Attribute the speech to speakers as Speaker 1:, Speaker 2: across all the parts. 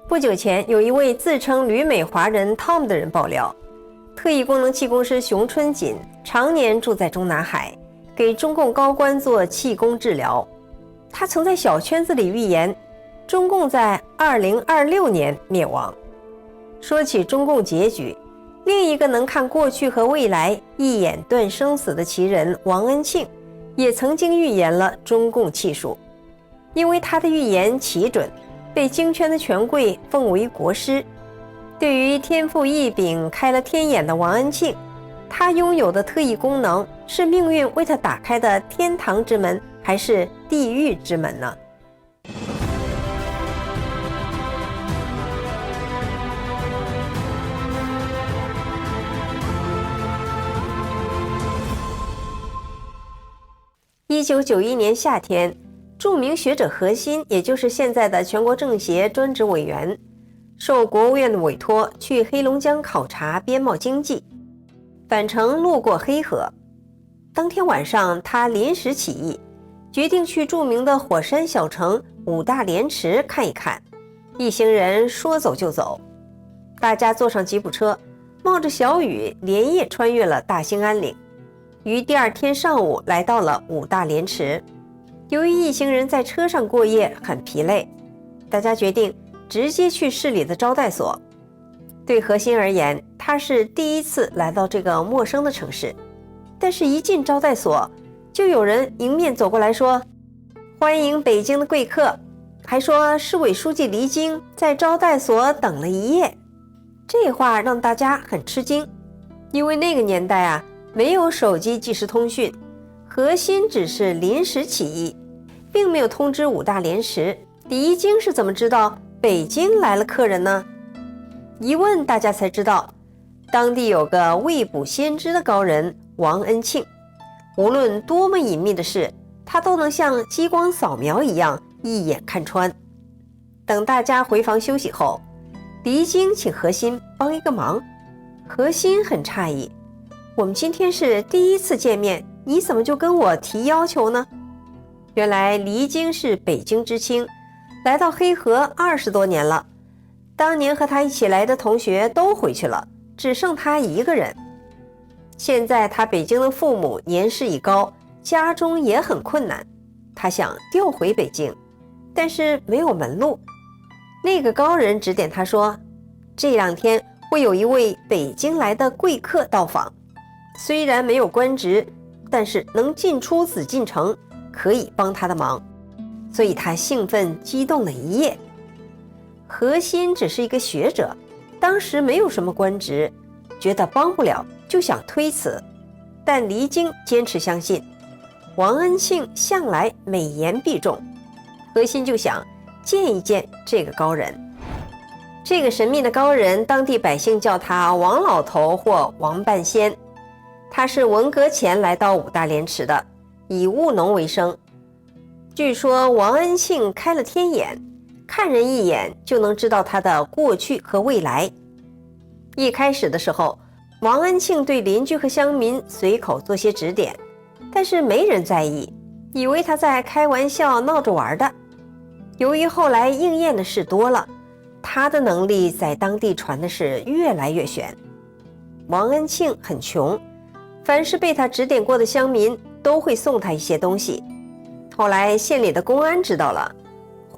Speaker 1: 不久前，有一位自称旅美华人 Tom 的人爆料，特异功能气功师熊春锦常年住在中南海，给中共高官做气功治疗。他曾在小圈子里预言，中共在2026年灭亡。说起中共结局，另一个能看过去和未来、一眼断生死的奇人王恩庆，也曾经预言了中共气数。因为他的预言奇准，被京圈的权贵奉为国师。对于天赋异禀、开了天眼的王恩庆，他拥有的特异功能是命运为他打开的天堂之门，还是地狱之门呢？1991年夏天，著名学者何欣，也就是现在的全国政协专职委员，受国务院的委托去黑龙江考察边贸经济，返程路过黑河。当天晚上，他临时起意，决定去著名的火山小城五大连池看一看。一行人说走就走，大家坐上吉普车，冒着小雨，连夜穿越了大兴安岭，于第二天上午来到了五大连池。由于一行人在车上过夜很疲累，大家决定直接去市里的招待所。对何欣而言，他是第一次来到这个陌生的城市，但是一进招待所，就有人迎面走过来说：“欢迎北京的贵客。”还说市委书记黎京在招待所等了一夜。这话让大家很吃惊，因为那个年代啊，没有手机即时通讯，何欣只是临时起意，并没有通知五大连池。黎京是怎么知道北京来了客人呢？一问大家才知道，当地有个未卜先知的高人王恩庆，无论多么隐秘的事，他都能像激光扫描一样一眼看穿。等大家回房休息后，黎京请何欣帮一个忙。何欣很诧异，我们今天是第一次见面，你怎么就跟我提要求呢？原来黎京是北京知青，来到黑河20多年了，当年和他一起来的同学都回去了，只剩他一个人。现在他北京的父母年事已高，家中也很困难，他想调回北京，但是没有门路。那个高人指点他说，这2天会有一位北京来的贵客到访，虽然没有官职，但是能进出紫禁城，可以帮他的忙。所以他兴奋激动了一夜。何欣只是一个学者，当时没有什么官职，觉得帮不了，就想推辞。但黎京坚持相信，王恩庆向来美言必中，何欣就想见一见这个高人。这个神秘的高人，当地百姓叫他王老头或王半仙。他是文革前来到五大连池的，以务农为生。据说王恩庆开了天眼，看人一眼就能知道他的过去和未来。一开始的时候，王恩庆对邻居和乡民随口做些指点，但是没人在意，以为他在开玩笑闹着玩的。由于后来应验的事多了，他的能力在当地传的是越来越玄。王恩庆很穷，凡是被他指点过的乡民都会送他一些东西。后来县里的公安知道了，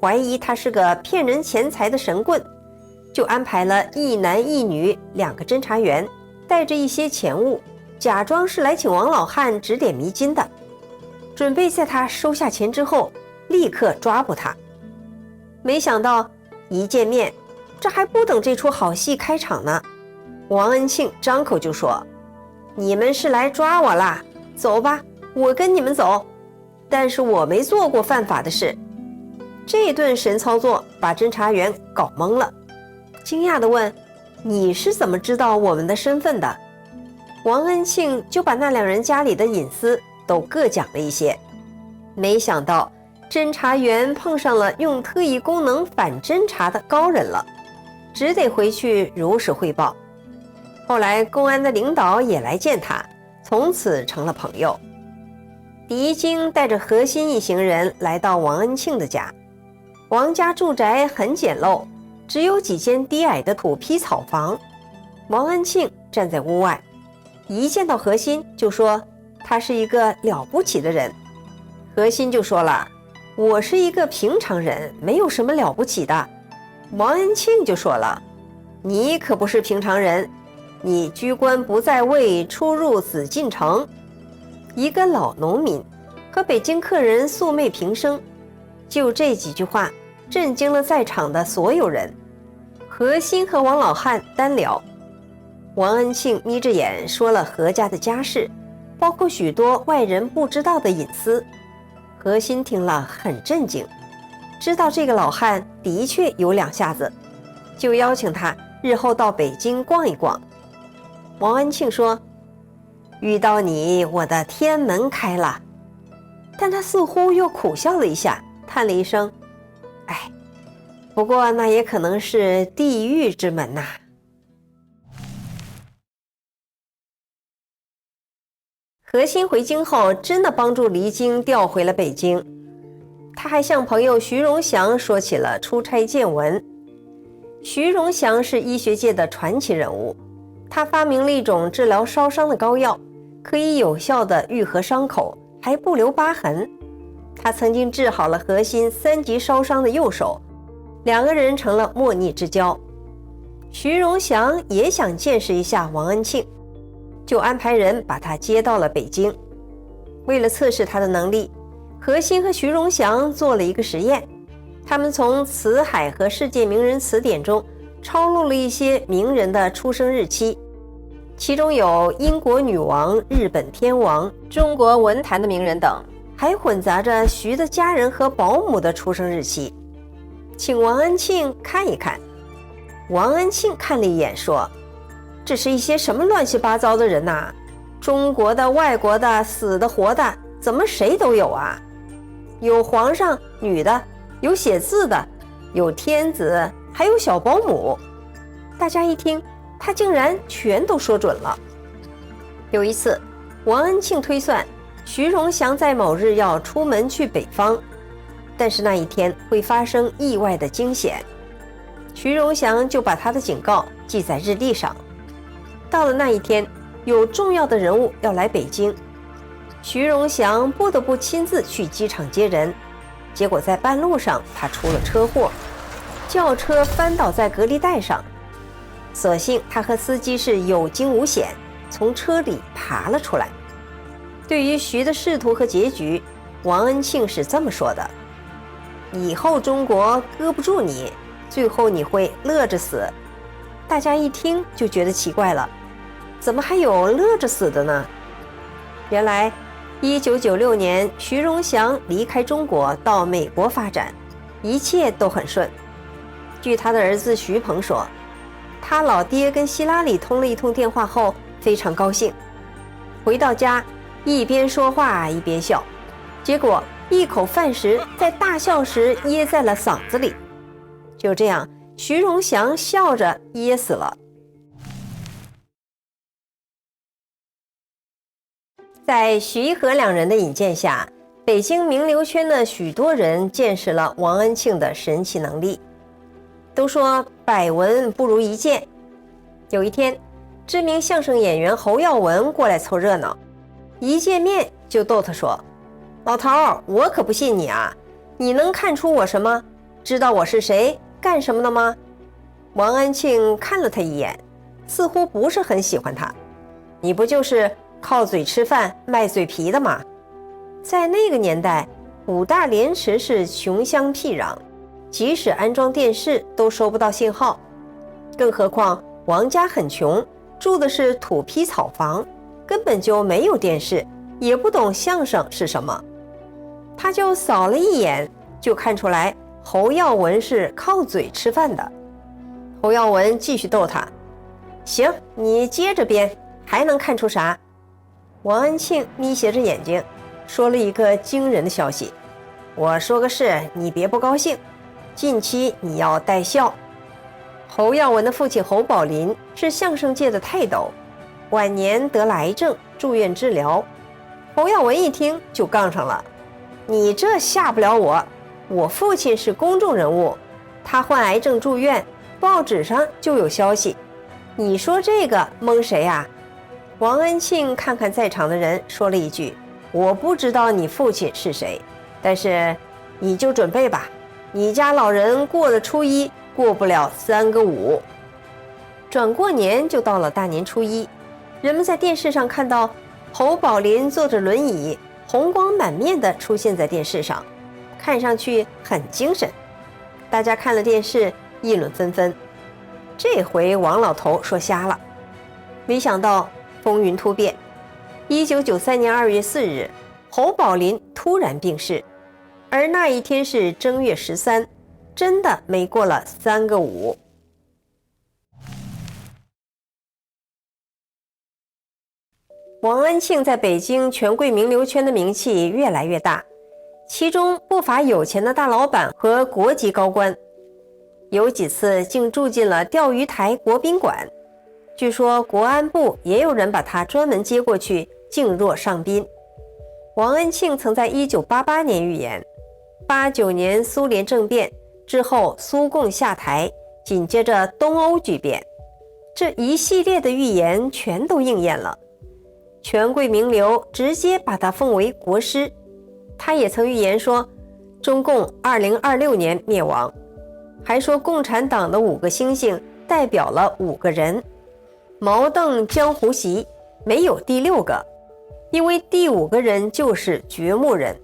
Speaker 1: 怀疑他是个骗人钱财的神棍，就安排了一男一女2个侦查员，带着一些钱物，假装是来请王老汉指点迷津的，准备在他收下钱之后立刻抓捕他。没想到一见面，这还不等这出好戏开场呢，王恩庆张口就说，你们是来抓我啦，走吧，我跟你们走，但是我没做过犯法的事。这顿神操作把侦查员搞懵了，惊讶地问，你是怎么知道我们的身份的？王恩庆就把那2人家里的隐私都各讲了一些。没想到侦查员碰上了用特异功能反侦查的高人了，只得回去如实汇报。后来公安的领导也来见他，从此成了朋友。黎京带着何欣一行人来到王恩庆的家。王家住宅很简陋，只有几间低矮的土坯草房。王安庆站在屋外，一见到何心就说他是一个了不起的人。何心就说了，我是一个平常人，没有什么了不起的。王安庆就说了，你可不是平常人，你居官不在位，出入紫禁城。一个老农民和北京客人素昧平生，就这几句话震惊了在场的所有人。何心和王老汉单聊，王安庆眯着眼说了何家的家事，包括许多外人不知道的隐私。何心听了很震惊，知道这个老汉的确有两下子，就邀请他日后到北京逛一逛。王安庆说，遇到你，我的天门开了。但他似乎又苦笑了一下，叹了一声，哎，不过那也可能是地狱之门呐。何心回京后真的帮助离京调回了北京，他还向朋友徐荣祥说起了出差见闻。徐荣祥是医学界的传奇人物，他发明了一种治疗烧伤的膏药，可以有效地愈合伤口，还不留疤痕。他曾经治好了何心3级烧伤的右手，两个人成了莫逆之交。徐荣祥也想见识一下王安庆，就安排人把他接到了北京。为了测试他的能力，何心和徐荣祥做了一个实验，他们从《辞海》和《世界名人词典》中抄录了一些名人的出生日期，其中有英国女王、日本天王、中国文坛的名人等，还混杂着徐的家人和保姆的出生日期，请王安庆看一看。王安庆看了一眼说，这是一些什么乱七八糟的人呐？中国的、外国的、死的、活的，怎么谁都有啊？有皇上、女的，有写字的，有天子，还有小保姆。大家一听，他竟然全都说准了。有一次，王安庆推算徐荣祥在某日要出门去北方，但是那一天会发生意外的惊险。徐荣祥就把他的警告记在日历上。到了那一天，有重要的人物要来北京，徐荣祥不得不亲自去机场接人。结果在半路上他出了车祸，轿车翻倒在隔离带上，所幸他和司机是有惊无险，从车里爬了出来。对于徐的仕途和结局，王安庆是这么说的，以后中国搁不住你，最后你会乐着死。大家一听就觉得奇怪了，怎么还有乐着死的呢？原来1996年徐荣祥离开中国到美国发展，一切都很顺。据他的儿子徐鹏说，他老爹跟希拉里通了一通电话后非常高兴，回到家一边说话一边笑，结果一口饭食在大笑时噎在了嗓子里。就这样，徐荣祥笑着噎死了。在徐和两人的引荐下，北京名流圈的许多人见识了王安庆的神奇能力。都说百闻不如一见。有一天，知名相声演员侯耀文过来凑热闹，一见面就逗他说，老头儿，我可不信你啊，你能看出我什么？知道我是谁，干什么的吗？王安庆看了他一眼，似乎不是很喜欢他。你不就是靠嘴吃饭卖嘴皮的吗？在那个年代，五大连池是穷乡僻壤，即使安装电视都收不到信号，更何况王家很穷，住的是土坯草房，根本就没有电视，也不懂相声是什么。他就扫了一眼，就看出来侯耀文是靠嘴吃饭的。侯耀文继续逗他，行，你接着编，还能看出啥？王安庆眯斜着眼睛，说了一个惊人的消息，我说个事，你别不高兴，近期你要带孝。侯耀文的父亲侯宝林是相声界的泰斗，晚年得了癌症，住院治疗。侯耀文一听就杠上了，你这吓不了我，我父亲是公众人物，他患癌症住院，报纸上就有消息。你说这个蒙谁啊？王恩庆看看在场的人，说了一句：我不知道你父亲是谁，但是你就准备吧，你家老人过了初一，过不了3个5。转过年就到了大年初一，人们在电视上看到侯宝林坐着轮椅，红光满面地出现在电视上，看上去很精神。大家看了电视，议论纷纷。这回王老头说瞎了。没想到风云突变，1993年2月4日，侯宝林突然病逝，而那一天是正月13，真的没过了3个5。王恩庆在北京权贵名流圈的名气越来越大，其中不乏有钱的大老板和国级高官，有几次竟住进了钓鱼台国宾馆。据说国安部也有人把他专门接过去敬若上宾。王恩庆曾在1988年预言，89年苏联政变之后，苏共下台，紧接着东欧剧变，这一系列的预言全都应验了。权贵名流直接把他封为国师。他也曾预言说中共2026年灭亡，还说共产党的5个星星代表了5个人，毛邓江湖席没有第6个，因为第5个人就是掘墓人。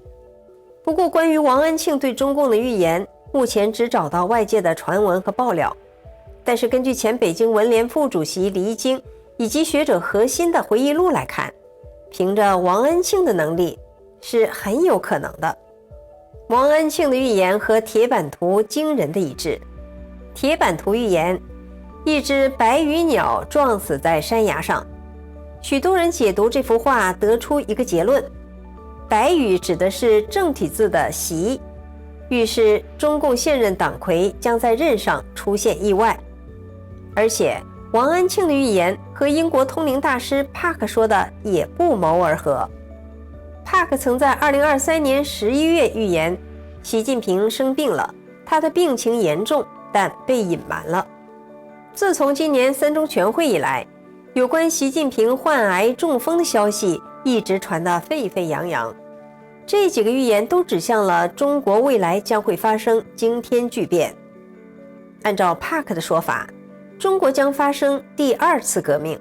Speaker 1: 不过关于王恩庆对中共的预言，目前只找到外界的传闻和爆料，但是根据前北京文联副主席黎京以及学者何欣的回忆录来看，凭着王恩庆的能力是很有可能的。王恩庆的预言和铁板图惊人的一致。铁板图预言，一只白羽鸟撞死在山崖上。许多人解读这幅画得出一个结论，白羽指的是正体字的习，预示中共现任党魁将在任上出现意外。而且王恩庆的预言和英国通灵大师帕克说的也不谋而合。帕克曾在2023年11月预言习近平生病了，他的病情严重，但被隐瞒了。自从今年3中全会以来，有关习近平患癌中风的消息一直传得沸沸扬扬。这几个预言都指向了中国未来将会发生惊天巨变。按照帕克的说法，中国将发生第2次革命，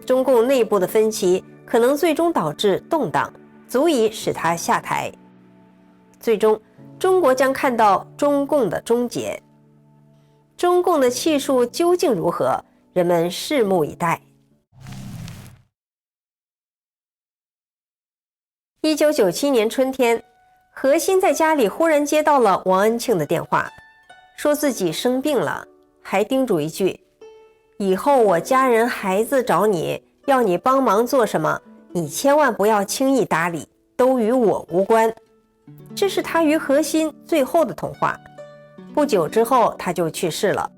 Speaker 1: 中共内部的分歧可能最终导致动荡，足以使他下台。最终，中国将看到中共的终结。中共的气数究竟如何，人们拭目以待。1997年春天，何欣在家里忽然接到了王恩庆的电话，说自己生病了，还叮嘱一句：以后我家人孩子找你，要你帮忙做什么，你千万不要轻易搭理，都与我无关。这是他与何欣最后的通话。不久之后他就去世了。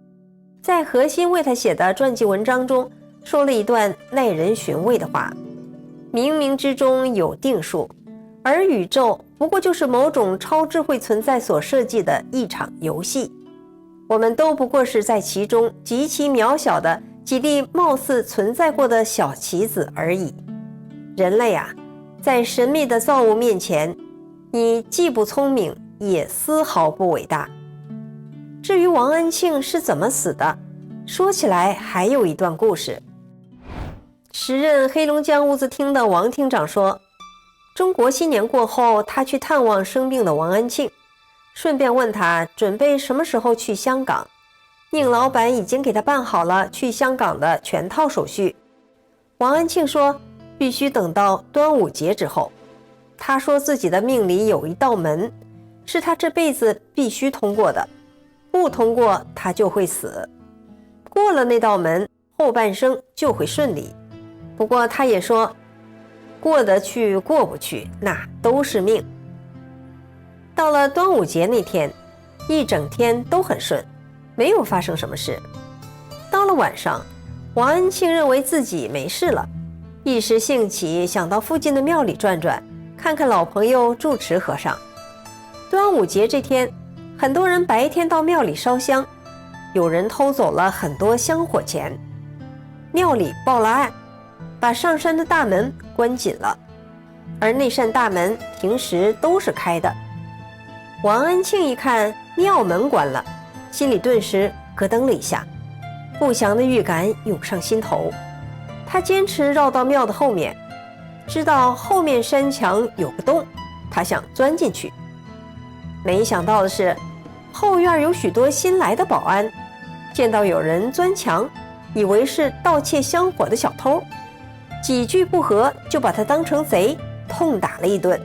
Speaker 1: 在何欣为他写的传记文章中，说了一段耐人寻味的话：冥冥之中有定数，而宇宙不过就是某种超智慧存在所设计的一场游戏，我们都不过是在其中极其渺小的几粒貌似存在过的小棋子而已。人类啊，在神秘的造物面前，你既不聪明，也丝毫不伟大。至于王恩庆是怎么死的，说起来还有一段故事。时任黑龙江物资厅的王厅长说，中国新年过后，他去探望生病的王恩庆，顺便问他准备什么时候去香港。宁老板已经给他办好了去香港的全套手续。王恩庆说必须等到端午节之后。他说自己的命里有一道门，是他这辈子必须通过的，不通过他就会死，过了那道门，后半生就会顺利。不过他也说，过得去过不去，那都是命。到了端午节那天，一整天都很顺，没有发生什么事。到了晚上，王恩庆认为自己没事了，一时兴起想到附近的庙里转转，看看老朋友住持和尚。端午节这天，很多人白天到庙里烧香，有人偷走了很多香火钱。庙里报了案，把上山的大门关紧了，而那扇大门平时都是开的。王安庆一看庙门关了，心里顿时咯噔了一下，不祥的预感涌上心头。他坚持绕到庙的后面，知道后面山墙有个洞，他想钻进去。没想到的是，后院有许多新来的保安，见到有人钻墙，以为是盗窃香火的小偷，几句不和就把他当成贼，痛打了一顿。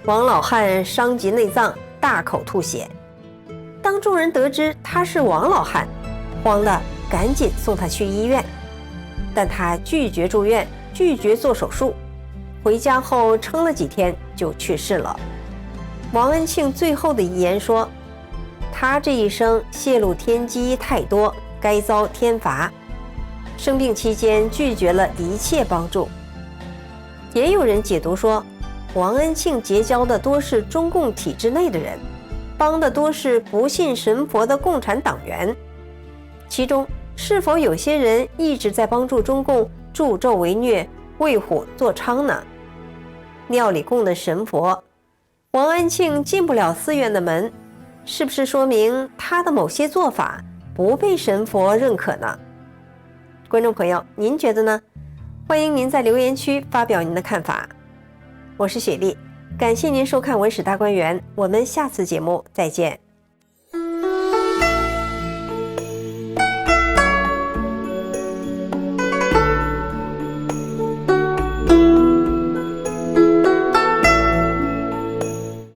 Speaker 1: 王老汉伤及内脏，大口吐血。当众人得知他是王老汉，慌得赶紧送他去医院，但他拒绝住院，拒绝做手术，回家后撑了几天就去世了。王安庆最后的遗言说，他这一生泄露天机太多，该遭天罚。生病期间拒绝了一切帮助。也有人解读说，王安庆结交的多是中共体制内的人，帮的多是不信神佛的共产党员。其中是否有些人一直在帮助中共助纣为虐，为虎作伥呢？庙里供的神佛，王安庆进不了寺院的门，是不是说明他的某些做法不被神佛认可呢？观众朋友，您觉得呢？欢迎您在留言区发表您的看法。我是雪莉，感谢您收看《文史大观园》，我们下次节目再见。